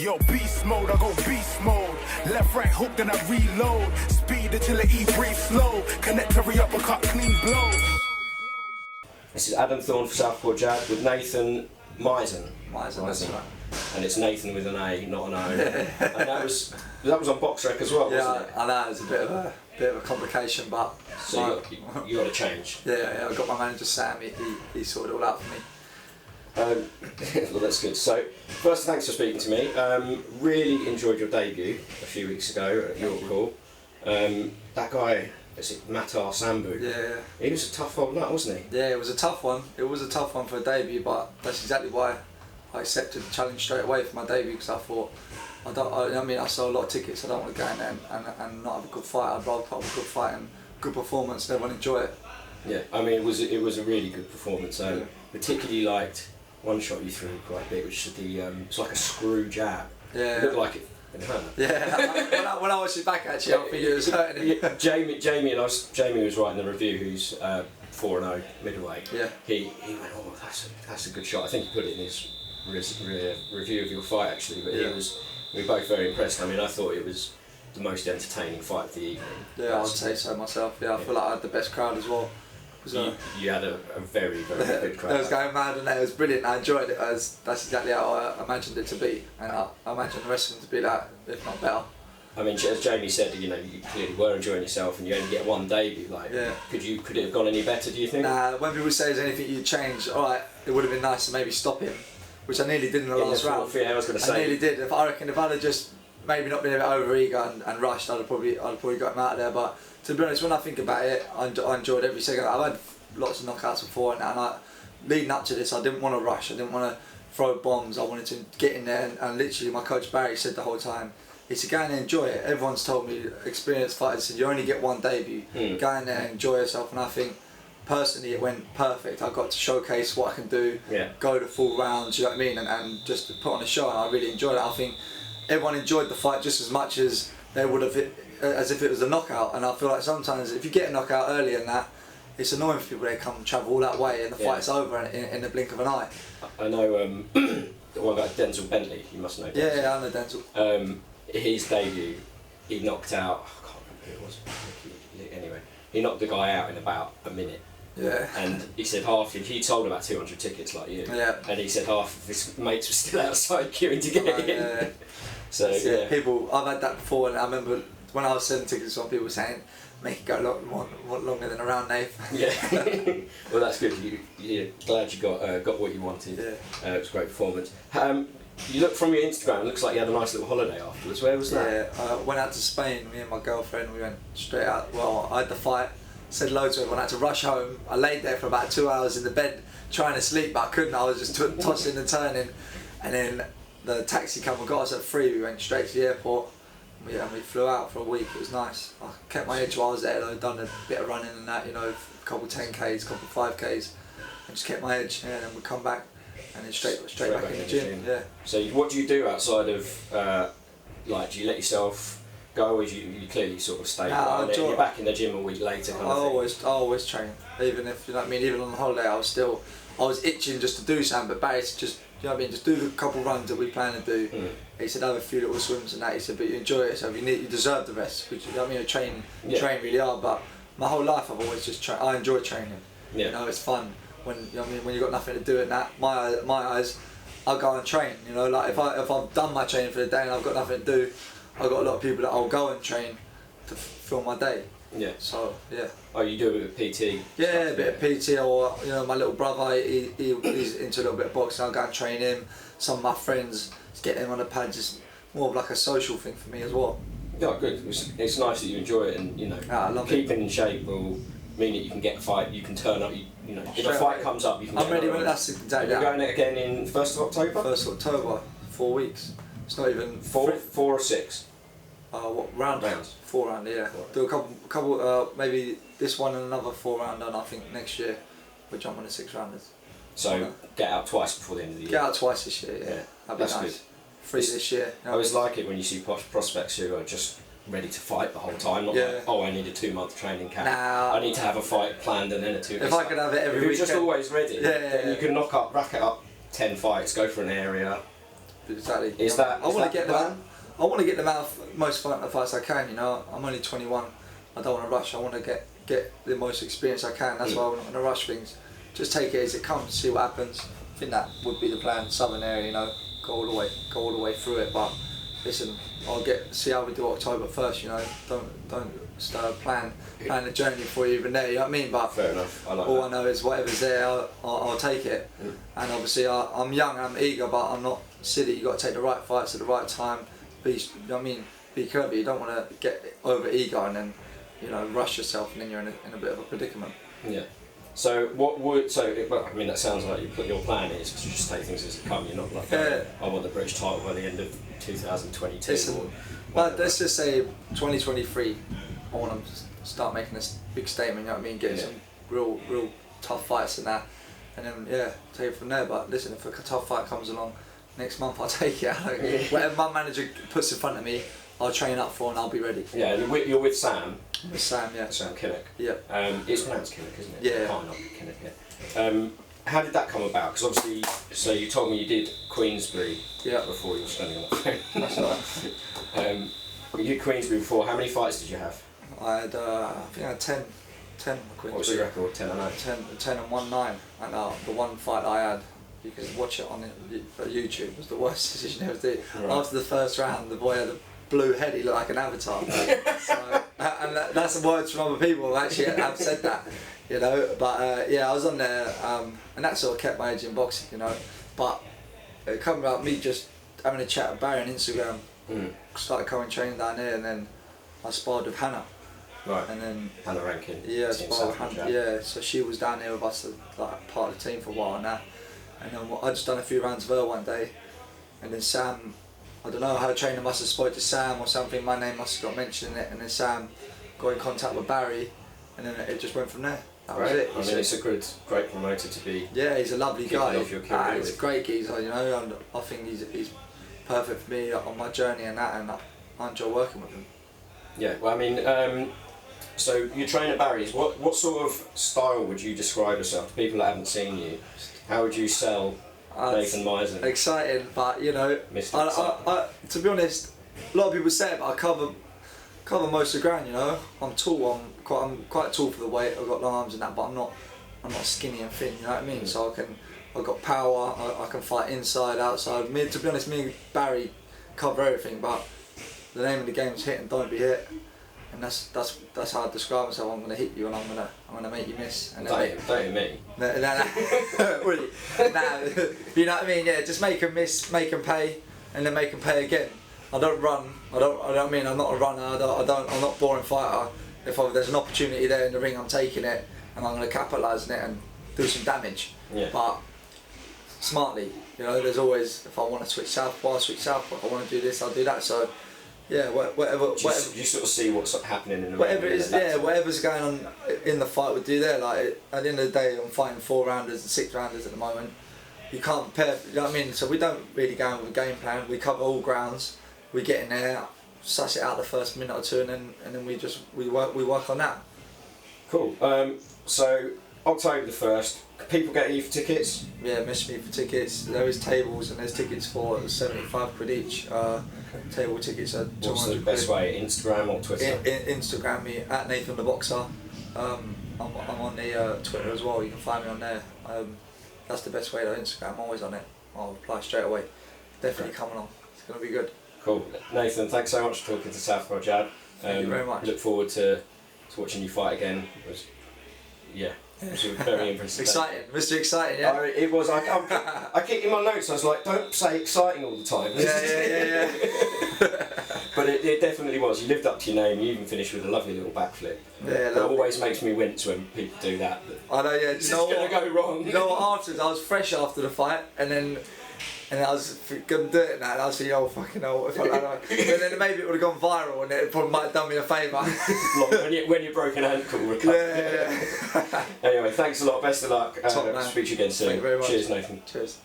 Yo, beast mode, I go beast mode. Left, right, hook, then I reload. Speed agility, breathe slow. Connect every uppercut, clean blows. This is Adam Thorn for Southpaw Jab with Nathan Mizon. Mizon, that's right. And it's Nathan with an A, not an O. And that was on Box Rec as well, wasn't it? I know, it's a bit of a complication, but so you got to change. Yeah, I got my manager Sam. He sorted it all out for me. Well, that's good. So, first, thanks for speaking to me. Really enjoyed your debut a few weeks ago at York Hall. That guy, is it Matar Sambu? Yeah. He was a tough old nut, wasn't he? Yeah, it was a tough one. It was a tough one for a debut, but that's exactly why I accepted the challenge straight away for my debut, because I thought, I sold a lot of tickets. I don't want to go in there and not have a good fight. I'd rather put up a good fight and good performance and everyone enjoy it. Yeah, I mean, it was a really good performance. Yeah. Particularly liked one shot you threw quite a bit, which is it's like a screw jab. Yeah. It looked like it hurt. Yeah. when I watched it back, actually, I think it was hurting him. Jamie was writing the review, who's 4-0 middleweight. Yeah. He went, oh, that's a good shot. I think he put it in his review of your fight actually, but we were both very impressed. I mean, I thought it was the most entertaining fight of the evening. Yeah, I'd say so myself. Yeah, I feel like I had the best crowd as well. You had a very, very good crowd. It was going mad and it was brilliant. I enjoyed it. That's exactly how I imagined it to be, and I imagined the wrestling to be that, if not better. I mean, as Jamie said, you clearly were enjoying yourself, and you only get one debut. Could it have gone any better? Do you think? Nah. When people say there's anything you'd change, alright, it would have been nice to maybe stop him, which I nearly did in the last round. Yeah, I was going to say. I nearly did. I reckon if I'd have just maybe not been a bit over eager and rushed, I'd have probably got him out of there. But to be honest, when I think about it, I enjoyed every second. I've had lots of knockouts before, and leading up to this, I didn't want to rush. I didn't want to throw bombs. I wanted to get in there, and literally, my coach Barry said the whole time, he said, go in there and enjoy it. Everyone's told me, experienced fighters said, you only get one debut. Go in there and enjoy yourself. And I think personally, it went perfect. I got to showcase what I can do, go the full rounds, you know what I mean, and just put on a show. And I really enjoyed it. I think everyone enjoyed the fight just as much as they would have as if it was a knockout. And I feel like sometimes if you get a knockout early in that, it's annoying for people. They come travel all that way and the fight's over in the blink of an eye. I know the one guy, Denzel Bentley. You must know Denzel. Yeah, I know Denzel. His debut, he knocked out. I can't remember who it was. Anyway, he knocked the guy out in about a minute. Yeah. And he said he sold about 200 tickets like you. Yeah. And he said half of his mates were still outside queuing to get in. Yeah. So yeah. People, I've had that before, and I remember when I was selling tickets, some people were saying, make it go a lot longer than around, Nathan. Yeah. Well, that's good. You're glad you got what you wanted. Yeah. It was a great performance. You look from your Instagram, it looks like you had a nice little holiday afterwards. Where was that? Yeah, I went out to Spain, me and my girlfriend, we went straight out. Well, I had the fight, said loads to everyone, I had to rush home. I laid there for about 2 hours in the bed trying to sleep, but I couldn't. I was just tossing and turning. And then the taxi came and got us at 3, we went straight to the airport. We flew out for a week. It was nice. I kept my edge while I was there. I'd done a bit of running and that, a couple 10Ks, couple 5Ks, and just kept my edge. Yeah, and then we come back and then straight back in the gym. Yeah. So what do you do outside of do you let yourself go, or do you clearly sort of stay? You're back in the gym a week later. I always train. Even if you know what I mean. Even on holiday, I was itching just to do something. But Barry just just do the couple runs that we plan to do. He said have a few little swims and that. He said, but you enjoy it, so you deserve the rest. Which train really hard. But my whole life I've always just I enjoy training. Yeah. It's fun when when you've got nothing to do in that. My eyes, I'll go and train. Like if I've done my training for the day and I've got nothing to do, I've got a lot of people that I'll go and train to fill my day. Yeah. So yeah. Oh, you do a bit of PT? Yeah, a bit of PT, or my little brother, he's into a little bit of boxing. I'll go and train him. Some of my friends, just get him on the pad, just more of like a social thing for me as well. Yeah, good. It's nice that you enjoy it, and keeping in shape will mean that you can get a fight. You can turn up. If a fight comes up, you can. I'm ready when that's exactly. You're going again in 1st of October. 1st of October, 4 weeks. It's not even 4 or 6. What rounds? 4 round, yeah. 4. Do a couple, maybe this one and another 4 round, and I think next year we'll jump on the 6 rounders. So get out twice before the end of the year. Get out twice this year, yeah. That'd be nice. Good. 3 this year. I always like it when you see prospects who are just ready to fight the whole time. Not like, I need a 2-month training camp. Nah, I need to have a fight planned and then a 2. If I could have it every week. If you're just always ready, then you can rack it up 10 fights, go for an area, Exactly. Is that? I want to get them the out. I want to get them out of most fights I can. You know, I'm only 21. I don't want to rush. I want to get the most experience I can. That's why I'm not going to rush things. Just take it as it comes, see what happens. I think that would be the plan. Southern area, you know, go all the way through it. But listen, see how we do October 1st. You know, don't start plan the journey before you're even there. You know what I mean? But Fair enough. I like all that. I know is whatever's there, I'll take it. And obviously, I'm young, I'm eager, but I'm not silly. You got to take the right fights at the right time. You know what I mean? Be clever. You don't want to get over eager and then, you know, rush yourself, and then you're in a bit of a predicament. Yeah. So well, I mean, that sounds like your plan is to just take things as they come. You're not like, I want the British title by the end of 2022. Listen, but let's just say 2023, I want to start making this big statement. You know what I mean? Getting some real tough fights and that, and then take it from there. But listen, if a tough fight comes along next month, I'll take it. Whatever my manager puts in front of me, I'll train up for and I'll be ready. Yeah, and you're with Sam. With Sam, yeah. Sam Kinnock. Yeah. It's pronounced Kinnock, isn't it? Yeah. Can't not be Kinnock, yeah. How did that come about? Because obviously, so you told me you did Queensbury before you were standing on the phone. That's right. You did Queensbury before. How many fights did you have? I had, I think I had 10 What was your record? 10 and 9? 10 and 1-9. And the one fight I had, you can watch it on YouTube, was the worst decision I ever did. Right. After the first round, the boy had a blue head, he looked like an avatar. So, and that's the words from other people who actually have said that, you know. But I was on there, and that sort of kept my edge in boxing, you know. But it come about me just having a chat with Barry on Instagram, started coming training down here, and then I sparred with Hannah. Right. And then Hannah Rankin. yeah, sparred with Hannah. Yeah, so she was down here with us, like part of the team for a while now. And then I just done a few rounds with her one day, and then Sam, I don't know, her trainer must have spoke to Sam or something, my name must have got mentioned in it, and then Sam got in contact with Barry, and then it just went from there. That was it. I mean, it's a great promoter to be. Yeah, he's a lovely guy. Off your career He's a great geezer, you know, and I think he's perfect for me on my journey and that, and I enjoy working with him. Yeah, well, I mean, so you train at Barry's. What sort of style would you describe yourself to people that haven't seen you? How would you sell Nathan Mizon? Exciting, but you know, I, to be honest, a lot of people say it, but I cover most of the ground. You know, I'm tall. I'm quite tall for the weight. I've got long arms and that, but I'm not skinny and thin. You know what I mean? So I've got power. I can fight inside, outside. To be honest, me and Barry cover everything, but the name of the game is hit and don't be hit. And that's how I describe myself. I'm gonna hit you and I'm gonna make you miss. And don't hit me. No. Really? Nah, you know what I mean? Yeah, just make them miss, make them pay, and then make them pay again. I don't run. I don't mean I'm not a runner. I'm not a boring fighter. If there's an opportunity there in the ring, I'm taking it and I'm gonna capitalise on it and do some damage. Yeah. But smartly, you know. There's always, if I want to switch Southpaw, If I want to do this, I'll do that. So. Yeah, whatever. You sort of see what's happening in the whatever ring. it is, whatever's going on in the fight, would do there. Like at the end of the day, I'm fighting 4-rounders and 6-rounders at the moment. You can't prepare. You know what I mean? So we don't really go in with a game plan. We cover all grounds. We get in there, suss it out the first minute or two, and then we work on that. Cool. So October the 1st. People get you for tickets? Yeah, message me for tickets. There is tables and there's tickets for £75 each. Table tickets are 200 What's the best way? Instagram or Twitter? Instagram me at Nathan the Boxer. I'm on the Twitter as well. You can find me on there. That's the best way though. Instagram. I'm always on it. I'll reply straight away. Definitely come along. It's gonna be good. Cool. Nathan, thanks so much for talking to Southpaw Jad. Thank you very much. Look forward to watching you fight again. It was very impressive. Exciting, Mr. Exciting, yeah. It was. I keep in my notes. I was like, don't say exciting all the time. Yeah. But it definitely was. You lived up to your name. You even finished with a lovely little backflip. Yeah, it always makes me wince when people do that. I know. Yeah. This is gonna go wrong. You know what? Afterwards, I was fresh after the fight, and I was gonna do it now, and I was thinking, oh fucking hell, if I but then maybe it would have gone viral, and it probably might have done me a favour. when you broke an ankle recovered. Yeah. Anyway, thanks a lot. Best of luck. Top man. Speak to you again soon. Thank you very much. Cheers, Nathan. Cheers.